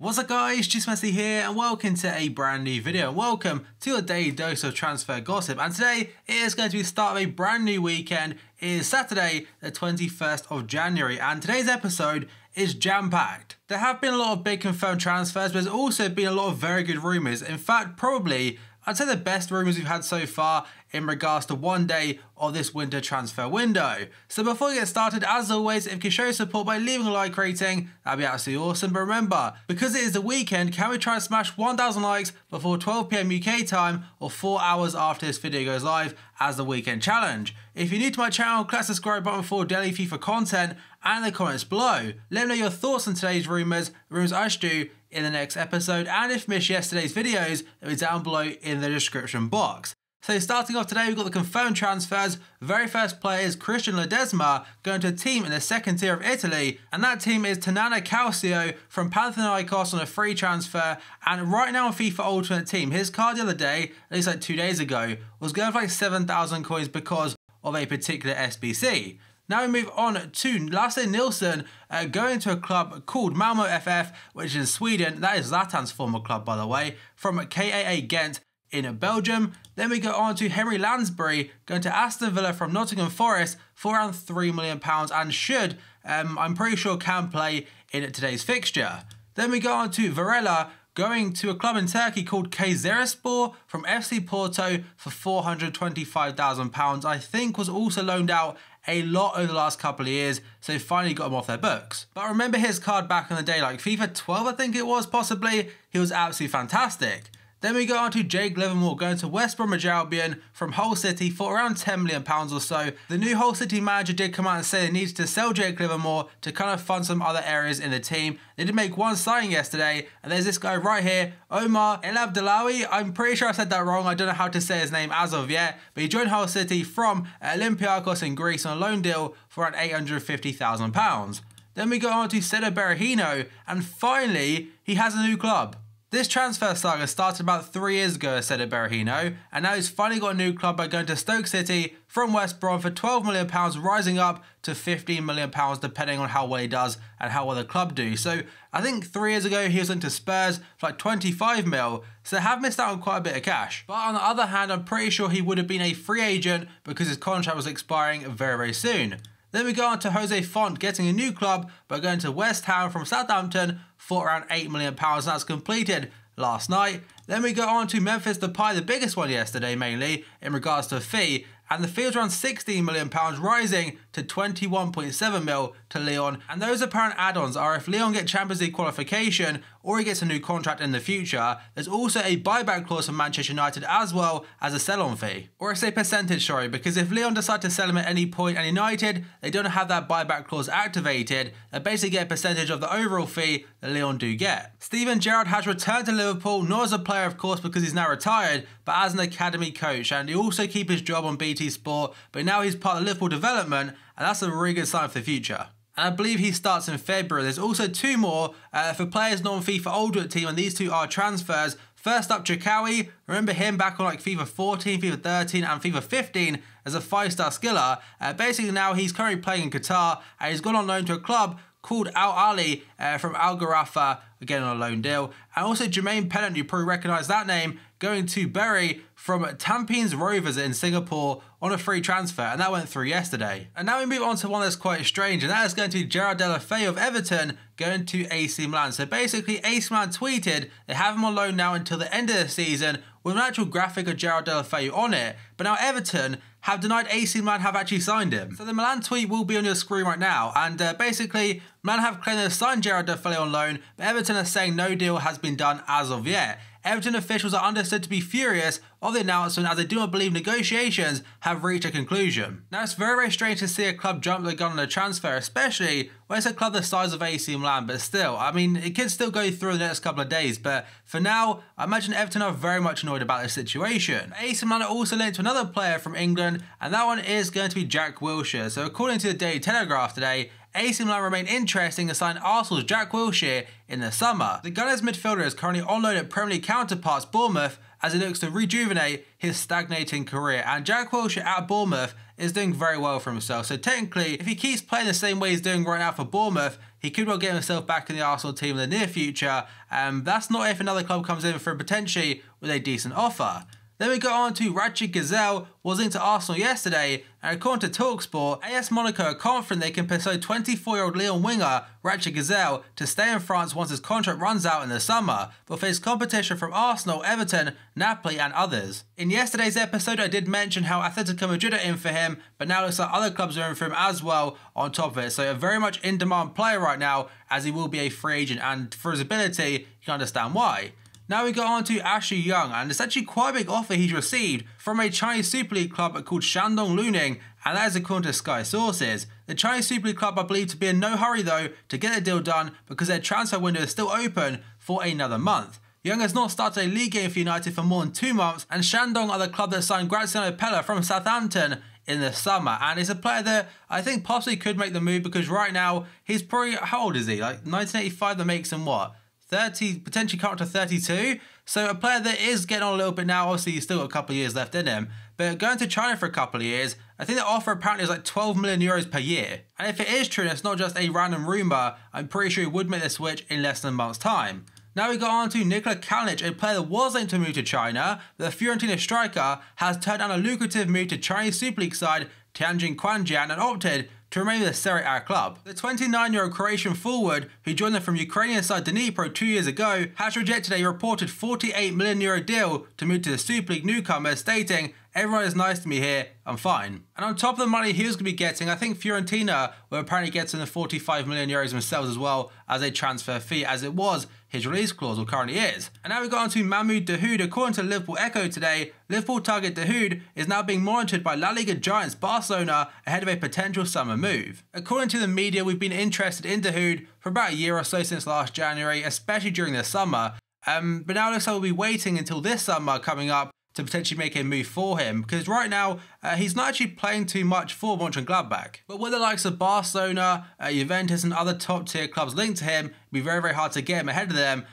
What's up guys, just Messi here and welcome to a brand new video and welcome to your daily dose of transfer gossip. And today it is going to be the start of a brand new weekend. It is Saturday the 21st of January and today's episode is jam-packed. There have been a lot of big confirmed transfers, but there's also been a lot of very good rumours. In fact, probably I'd say the best rumours we've had so far in regards to one day of this winter transfer window. So before we get started, as always, if you can show support by leaving a like rating, that'd be absolutely awesome. But remember, because it is the weekend, can we try and smash 1,000 likes before 12 PM UK time or 4 hours after this video goes live as the weekend challenge? If you're new to my channel, click the subscribe button for daily FIFA content and in the comments below. Let me know your thoughts on today's rumours I should do in the next episode, and if you missed yesterday's videos, they'll be down below in the description box. So starting off today, we've got the confirmed transfers. Very first player is Cristiano Ronaldo going to a team in the second tier of Italy, and that team is Tanana Calcio from Panathinaikos on a free transfer. And right now on FIFA Ultimate Team, his card the other day, at least like 2 days ago, was going for like 7,000 coins because of a particular SBC. Now we move on to Lasse Nilsson going to a club called Malmo FF, which is in Sweden. That is Zlatan's former club, by the way, from KAA Ghent in Belgium. Then we go on to Henry Lansbury going to Aston Villa from Nottingham Forest for around £3 million and should, I'm pretty sure, can play in today's fixture. Then we go on to Varela going to a club in Turkey called Kayserispor from FC Porto for £425,000. I think was also loaned out a lot over the last couple of years, so finally got him off their books. But I remember his card back in the day, like FIFA 12 I think it was possibly. He was absolutely fantastic. Then we go on to Jake Livermore going to West Bromwich Albion from Hull City for around £10 million or so. The new Hull City manager did come out and say they needed to sell Jake Livermore to kind of fund some other areas in the team. They did make one signing yesterday, and there's this guy right here, Omar El Abdellaoui. I'm pretty sure I said that wrong. I don't know how to say his name as of yet, but he joined Hull City from Olympiacos in Greece on a loan deal for around £850,000. Then we go on to Cedar Berahino, and finally, he has a new club. This transfer saga started about 3 years ago, as said at Berahino, and now he's finally got a new club by going to Stoke City from West Brom for £12 million, rising up to £15 million depending on how well he does and how well the club do. So I think 3 years ago he was linked to Spurs for like 25 mil, so they have missed out on quite a bit of cash. But on the other hand, I'm pretty sure he would have been a free agent because his contract was expiring very, very soon. Then we go on to Jose Font getting a new club by going to West Ham from Southampton for around £8 million, and that's completed last night. Then we go on to Memphis Depay, the biggest one yesterday mainly in regards to a fee, and the fee was around £16 million, rising to 21.7 mil to Lyon. And those apparent add-ons are if Lyon get Champions League qualification or he gets a new contract in the future. There's also a buyback clause for Manchester United as well as a sell-on fee. Or it's a percentage, sorry, because if Lyon decide to sell him at any point and United, they don't have that buyback clause activated, they basically get a percentage of the overall fee that Lyon do get. Steven Gerrard has returned to Liverpool, not as a player of course because he's now retired, but as an academy coach, and he also keep his job on BT Sport, but now he's part of Liverpool development, and that's a really good sign for the future. And I believe he starts in February. There's also 2 more for players not on FIFA Ultimate Team, and these 2 are transfers. First up, Chikawi. Remember him back on like FIFA 14, FIFA 13 and FIFA 15 as a 5-star skiller. Basically now he's currently playing in Qatar, and he's gone on loan to a club called Al Ali from Al Gharafa, again on a loan deal. And also Jermaine Pennant, you probably recognise that name, going to Bury from Tampines Rovers in Singapore on a free transfer, and that went through yesterday. And now we move on to one that's quite strange, and that is going to be Gerard Deulofeu of Everton going to AC Milan. So basically AC Milan tweeted they have him on loan now until the end of the season with an actual graphic of Gerard Deulofeu on it, but now Everton have denied AC Milan have actually signed him. So the Milan tweet will be on your screen right now, and basically Milan have claimed they've signed Gerard Deulofeu on loan, but Everton are saying no deal has been done as of yet. Everton officials are understood to be furious of the announcement as they do not believe negotiations have reached a conclusion. Now it's very, very strange to see a club jump the gun on a transfer, especially when it's a club the size of AC Milan, but still, I mean, it could still go through in the next couple of days, but for now, I imagine Everton are very much annoyed about this situation. AC Milan are also linked to another player from England, and that one is going to be Jack Wilshere. So according to the Daily Telegraph today, AC Milan remain interested in signing Arsenal's Jack Wilshere in the summer. The Gunners midfielder is currently on loan at Premier League counterparts Bournemouth as he looks to rejuvenate his stagnating career, and Jack Wilshere at Bournemouth is doing very well for himself. So technically, if he keeps playing the same way he's doing right now for Bournemouth, he could well get himself back in the Arsenal team in the near future. That's not if another club comes in for him potentially with a decent offer. Then we go on to Ratchet Gazelle was linked to Arsenal yesterday, and according to TalkSport, AS Monaco are confident they can persuade 24-year-old Lyon winger Ratchet Gazelle to stay in France once his contract runs out in the summer, but face competition from Arsenal, Everton, Napoli and others. In yesterday's episode I did mention how Atletico Madrid are in for him, but now it looks like other clubs are in for him as well on top of it, so a very much in demand player right now, as he will be a free agent, and for his ability you can understand why. Now we go on to Ashley Young, and it's actually quite a big offer he's received from a Chinese Super League club called Shandong Luneng, and that is according to Sky sources. The Chinese Super League club are believed to be in no hurry though to get the deal done because their transfer window is still open for another month. Young has not started a league game for United for more than 2 months, and Shandong are the club that signed Graziano Pella from Southampton in the summer, and he's a player that I think possibly could make the move because right now he's probably, how old is he? Like 1985, that makes him what? 30, potentially coming to 32. So a player that is getting on a little bit now. Obviously, he's still got a couple of years left in him. But going to China for a couple of years, I think the offer apparently is like 12 million euros per year. And if it is true and it's not just a random rumour, I'm pretty sure he would make the switch in less than a month's time. Now we go on to Nikola Kalinic, a player that was linked to move to China, but the Fiorentina striker has turned down a lucrative move to Chinese Super League side Tianjin Quanjian and opted to remain with the Serie A club. The 29-year-old Croatian forward, who joined them from Ukrainian side Dnipro 2 years ago, has rejected a reported €48 million deal to move to the Super League newcomer, stating, "Everyone is nice to me here, I'm fine." And on top of the money he was going to be getting, I think Fiorentina were apparently getting the €45 million themselves as well as a transfer fee, as it was his release clause, or currently is. And now we got on to Mahmoud Dahoud. According to Liverpool Echo today, Liverpool target Dahoud is now being monitored by La Liga giants Barcelona ahead of a potential summer move. According to the media, we've been interested in Dahoud for about a year or so since last January, especially during the summer. But now it looks like we'll be waiting until this summer coming up to potentially make a move for him, because right now he's not actually playing too much for Mönchengladbach. But with the likes of Barcelona, Juventus and other top tier clubs linked to him, it'd be very, very hard to get him ahead of them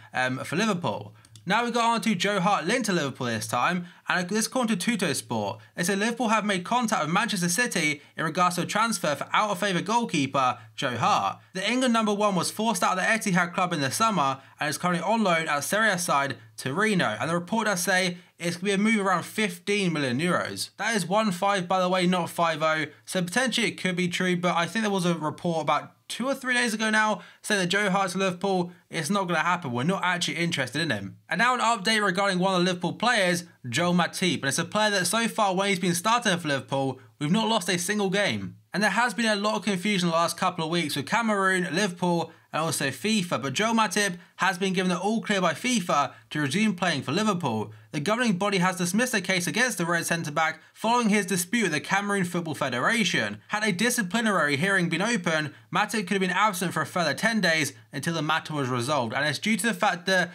for Liverpool. Now we got on to Joe Hart linked to Liverpool this time, and this according to Tuttosport, they said Liverpool have made contact with Manchester City in regards to a transfer for out-of-favour goalkeeper Joe Hart. The England #1 was forced out of the Etihad club in the summer and is currently on loan at Serie A side Torino, and the report does say it's going to be a move around €15 million. That is 1-5 by the way, not 5-0, so potentially it could be true, but I think there was a report about 2 or 3 days ago now saying that Joe Hart's Liverpool, it's not going to happen, we're not actually interested in him. And now an update regarding one of the Liverpool players, Joel Matip, and it's a player that so far when he's been starting for Liverpool, we've not lost a single game. And there has been a lot of confusion the last couple of weeks with Cameroon, Liverpool and also FIFA, but Joel Matip has been given the all clear by FIFA to resume playing for Liverpool. The governing body has dismissed a case against the Red centre-back following his dispute with the Cameroon Football Federation. Had a disciplinary hearing been open, Matip could have been absent for a further 10 days until the matter was resolved, and it's due to the fact that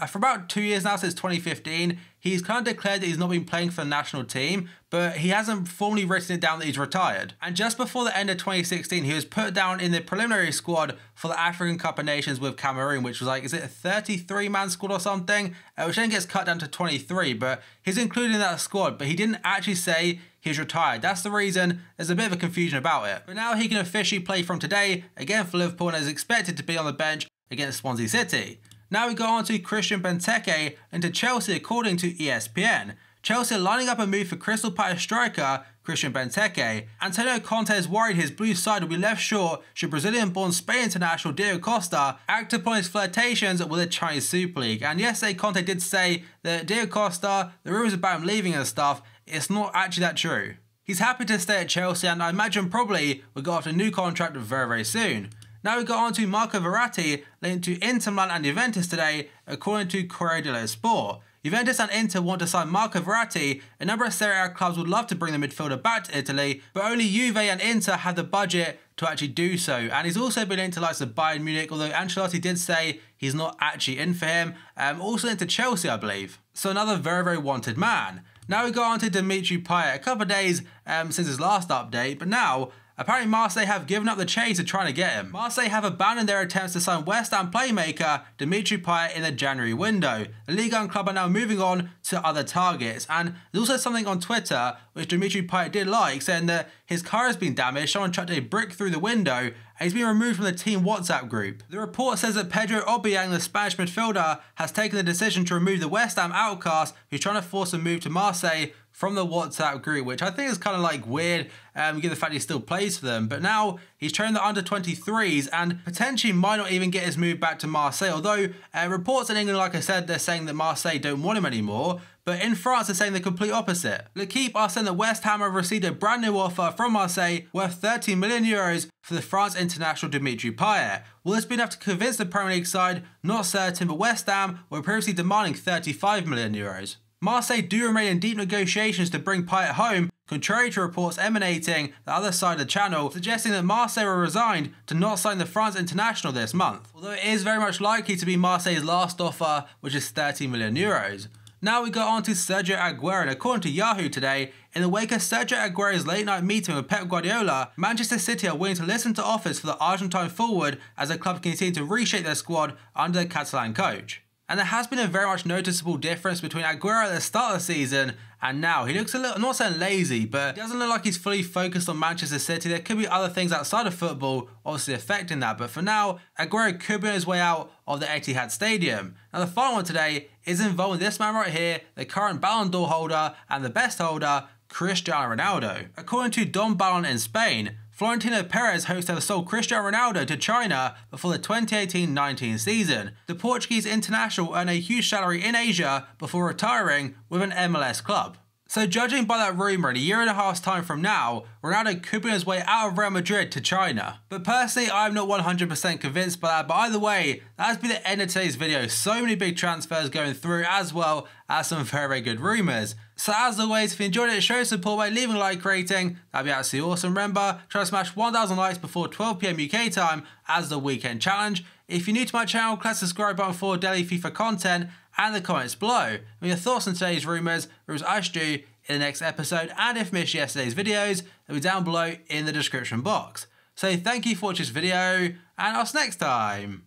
for about 2 years now, since 2015, he's kind of declared that he's not been playing for the national team, but he hasn't formally written it down that he's retired. And just before the end of 2016, he was put down in the preliminary squad for the African Cup of Nations with Cameroon, which was like, is it a 33-man squad or something? Which then gets cut down to 23, but he's included in that squad, but he didn't actually say he's retired. That's the reason there's a bit of a confusion about it. But now he can officially play from today, again for Liverpool, and is expected to be on the bench against Swansea City. Now we go on to Christian Benteke and to Chelsea according to ESPN. Chelsea are lining up a move for Crystal Palace striker Christian Benteke. Antonio Conte is worried his blue side will be left short should Brazilian-born Spain international Diego Costa act upon his flirtations with the Chinese Super League. And yesterday Conte did say that Diego Costa, the rumours about him leaving and stuff, it's not actually that true. He's happy to stay at Chelsea, and I imagine probably will go after a new contract very, very soon. Now we got on to Marco Verratti linked to Inter Milan and Juventus today, according to Corriere dello Sport. Juventus and Inter want to sign Marco Verratti. A number of Serie A clubs would love to bring the midfielder back to Italy, but only Juve and Inter have the budget to actually do so. And he's also been into likes of Bayern Munich, although Ancelotti did say he's not actually in for him. Also into Chelsea, I believe. So another very, very wanted man. Now we go on to Dimitri Payet. A couple of days since his last update, but now apparently Marseille have given up the chase of trying to get him. Marseille have abandoned their attempts to sign West Ham playmaker Dimitri Payet in the January window. The Ligue 1 club are now moving on to other targets, and there's also something on Twitter which Dimitri Payet did like, saying that his car has been damaged, someone chucked a brick through the window and he's been removed from the team WhatsApp group. The report says that Pedro Obiang, the Spanish midfielder, has taken the decision to remove the West Ham outcast who's trying to force a move to Marseille from the WhatsApp group, which I think is kind of like weird, given the fact he still plays for them. But now he's trained the under-23s and potentially might not even get his move back to Marseille. Although reports in England, like I said, they're saying that Marseille don't want him anymore. But in France, they're saying the complete opposite. L'Equipe are saying that West Ham have received a brand new offer from Marseille worth 30 million euros for the France international Dimitri Payet. Will this be enough to convince the Premier League side? Not certain, but West Ham were previously demanding 35 million euros. Marseille do remain in deep negotiations to bring Payet home, contrary to reports emanating the other side of the channel, suggesting that Marseille were resigned to not sign the France international this month. Although it is very much likely to be Marseille's last offer, which is 30 million euros. Now we go on to Sergio Aguero, and according to Yahoo today, in the wake of Sergio Aguero's late night meeting with Pep Guardiola, Manchester City are willing to listen to offers for the Argentine forward as the club continue to reshape their squad under the Catalan coach. And there has been a very much noticeable difference between Aguero at the start of the season and now. He looks a little, I'm not saying lazy, but he doesn't look like he's fully focused on Manchester City. There could be other things outside of football obviously affecting that, but for now, Aguero could be on his way out of the Etihad Stadium. Now the final one today is involving this man right here, the current Ballon d'Or holder and the best holder, Cristiano Ronaldo. According to Don Ballon in Spain, Florentino Perez hopes to have sold Cristiano Ronaldo to China before the 2018-19 season. The Portuguese international earned a huge salary in Asia before retiring with an MLS club. So judging by that rumour, in a year and a half's time from now, Ronaldo could be on his way out of Real Madrid to China. But personally, I'm not 100% convinced by that. But either way, that has been the end of today's video. So many big transfers going through, as well as some very, very good rumours. So as always, if you enjoyed it, show support by leaving a like rating. That'd be absolutely awesome. Remember, try to smash 1,000 likes before 12 PM UK time as the weekend challenge. If you're new to my channel, click the subscribe button for daily FIFA content and the comments below. And your thoughts on today's rumours I should do in the next episode. And if you missed yesterday's videos, they'll be down below in the description box. So thank you for watching this video, and I'll see you next time.